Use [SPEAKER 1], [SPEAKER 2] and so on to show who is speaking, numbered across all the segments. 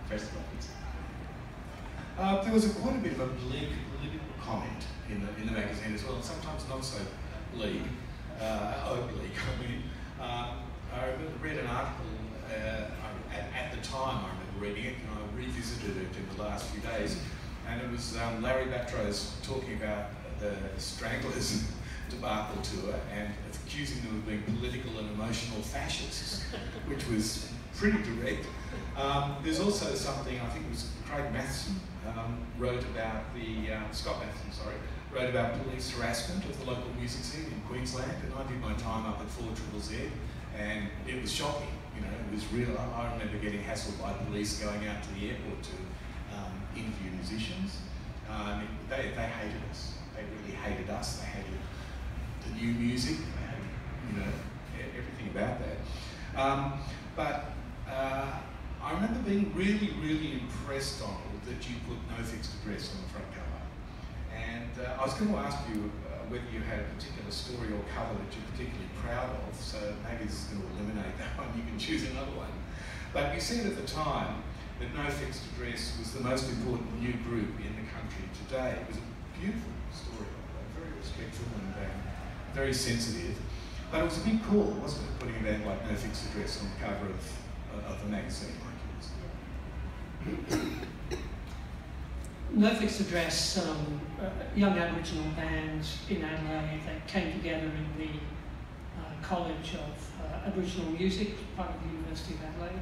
[SPEAKER 1] festival. There was quite a bit of a bleak political comment in the magazine as well, and sometimes not so bleak. Bleak. I mean, I read an article at the time. I remember reading it, and I revisited it in the last few days. And it was Larry Batrose talking about the Stranglers debacle tour and accusing them of being political and emotional fascists, which was pretty direct. There's also something, I think it was Craig Matheson wrote about Scott Matheson, sorry, wrote about police harassment of the local music scene in Queensland, and I did my time up at 4ZZZ, and it was shocking, you know, it was real. I remember getting hassled by police going out to the airport to interview musicians. They hated us. They really hated us. They hated the new music. They hated, you know, everything about that. But I remember being really, really impressed, Donald, that you put No Fixed Address on the front cover. And I was going to ask you whether you had a particular story or cover that you're particularly proud of. So maybe this is going to eliminate that one. You can choose another one. But you said at the time that No Fixed Address was the most important new group in the country today. It was a beautiful story, very respectful and very sensitive. But it was a big call, wasn't it, putting a band like No Fixed Address on the cover of the magazine like yours?
[SPEAKER 2] No Fixed Address, young Aboriginal bands in Adelaide that came together in the College of Aboriginal Music, part of the University of Adelaide.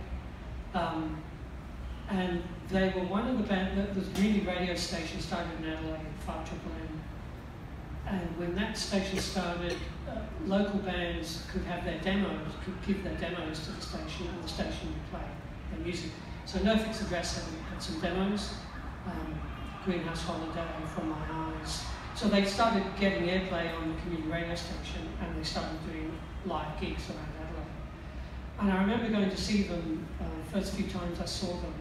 [SPEAKER 2] And they were one of the bands, the community radio station started in Adelaide, 5MMM. And when that station started, local bands could have their demos, could give their demos to the station, and the station would play their music. So No Fixed Address had some demos, Greenhouse Holiday, From My Eyes. So they started getting airplay on the community radio station, and they started doing live gigs around Adelaide. And I remember going to see them, first few times I saw them.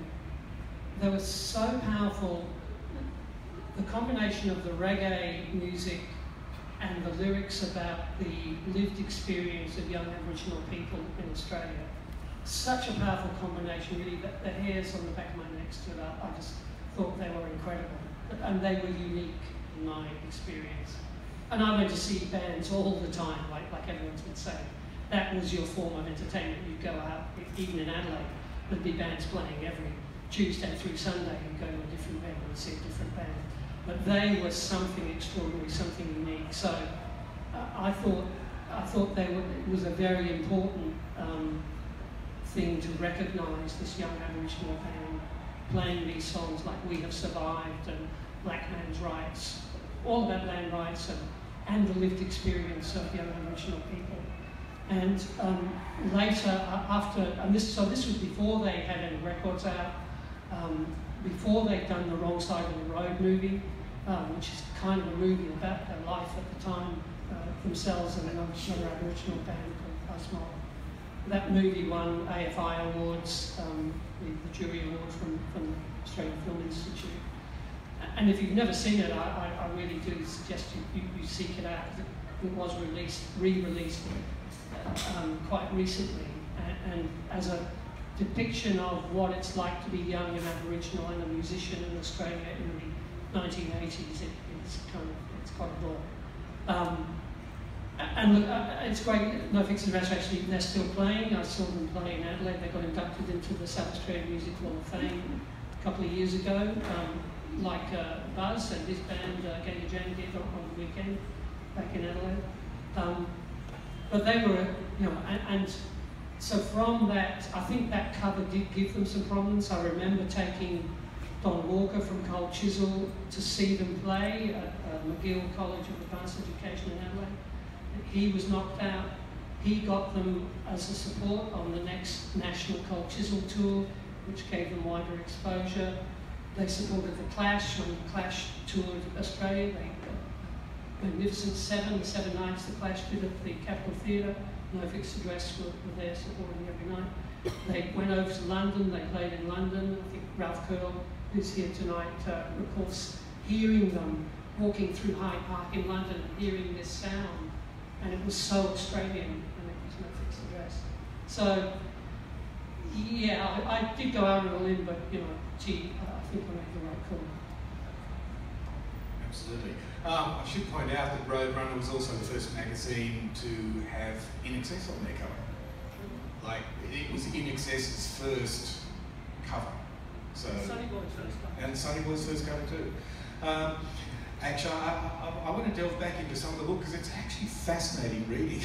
[SPEAKER 2] They were so powerful. The combination of the reggae music and the lyrics about the lived experience of young Aboriginal people in Australia. Such a powerful combination, really, that the hairs on the back of my neck stood up. I just thought they were incredible. And they were unique in my experience. And I went to see bands all the time, like everyone would say. That was your form of entertainment. You'd go out, even in Adelaide, there'd be bands playing every Tuesday through Sunday. You'd go to a different venue and see a different band. But they were something extraordinary, something unique. So I thought it was a very important thing to recognise this young Aboriginal band playing these songs like We Have Survived and Black Man's Rights, all about land rights and the lived experience of young Aboriginal people. And later, so this was before they had any records out, before they'd done the Wrong Side of the Road movie, which is kind of a movie about their life at the time, themselves and another Aboriginal band called Asmal. That movie won AFI awards, the jury award from the Australian Film Institute. And if you've never seen it, I really do suggest you seek it out. It was re-released quite recently, and as a depiction of what it's like to be young and Aboriginal and a musician in Australia in the 1980s, it's quite raw. And look, it's great. No Fixed Address, actually, they're still playing. I saw them play in Adelaide. They got inducted into the South Australian Music Hall of Fame a couple of years ago, like Buzz and his band Gay Jane did on the weekend back in Adelaide. But they were, and so from that, I think that cover did give them some prominence. I remember taking Don Walker from Cold Chisel to see them play at McGill College of Advanced Education in Adelaide. He was knocked out. He got them as a support on the next National Cold Chisel tour, which gave them wider exposure. They supported the Clash when the Clash toured Australia. Magnificent Seven, the 7 nights the Clash did at the Capitol Theatre. No Fixed Address were there supporting every night. They went over to London, they played in London. I think Ralph Curl, who's here tonight, recalls hearing them walking through Hyde Park in London and hearing this sound. And it was so Australian, and it was No Fixed Address. So Yeah, I did go out all in, but you know, gee, I think I made the right call.
[SPEAKER 1] Absolutely. I should point out that Roadrunner was also the first magazine to have In Excess on their cover. Like, it was In Excess's first cover. So,
[SPEAKER 2] Sunnyboys first cover.
[SPEAKER 1] And Sunnyboys first cover too. Actually, I want to delve back into some of the book because it's actually fascinating reading.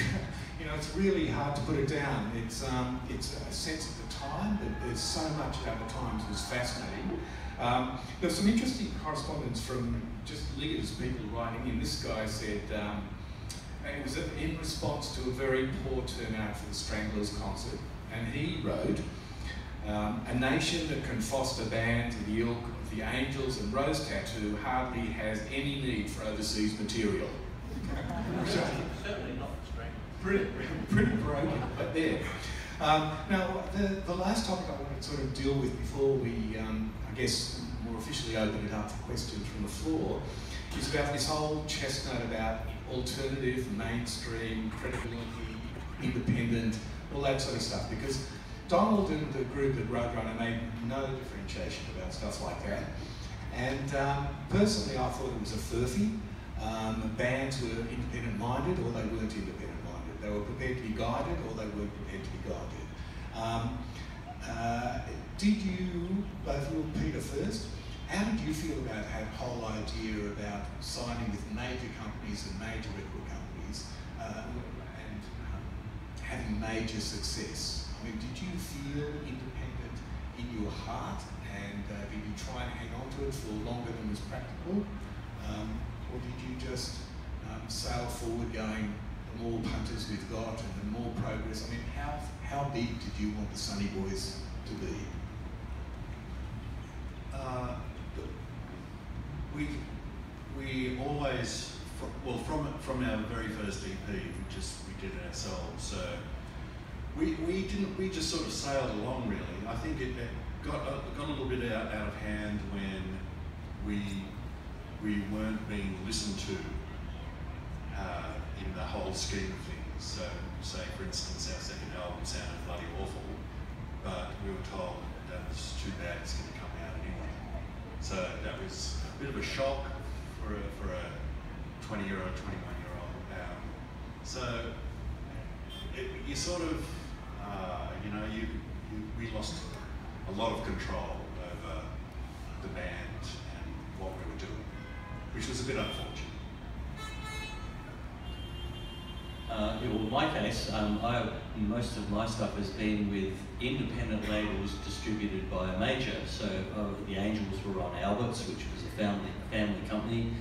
[SPEAKER 1] You know, it's really hard to put it down. It's a sense of the time, but there's so much about the times that's fascinating. There's some interesting correspondence from just leaders, people writing in. This guy said it was in response to a very poor turnout for the Stranglers concert, and he wrote, a nation that can foster bands of the ilk of the Angels and Rose Tattoo hardly has any need for overseas material.
[SPEAKER 3] Certainly not the Stranglers.
[SPEAKER 1] Pretty broken, but there. Now, the last topic I want to sort of deal with before we, I guess, more officially open it up for questions from the floor, is about this whole chestnut about alternative, mainstream, credibility, independent, all that sort of stuff. Because Donald and the group at Roadrunner made no differentiation about stuff like that. And personally, I thought it was a furphy. Bands were independent-minded or they weren't independent-minded. They were prepared to be guided or they weren't prepared to be guided. Did you, both you and Peter first, how did you feel about that whole idea about signing with major companies and major record companies and having major success? I mean, did you feel independent in your heart and did you try and hang on to it for longer than was practical? Or did you just sail forward going, the more punters we've got and the more progress? I mean, how big did you want the Sunnyboys to be?
[SPEAKER 3] We always, well, from our very first EP, we did it ourselves. So we just sort of sailed along really. I think it got a little bit out of hand when we weren't being listened to in the whole scheme of things. So, say for instance, our second album sounded bloody awful, but we were told that was too bad, it's going to come out anyway. So that was a bit of a shock for a 20-year-old, 21-year-old. So you sort of, we lost a lot of control over the band and what we were doing, which was a bit unfortunate.
[SPEAKER 4] In my case, most of my stuff has been with independent labels distributed by a major. So the Angels were on Albert's, which was a family company.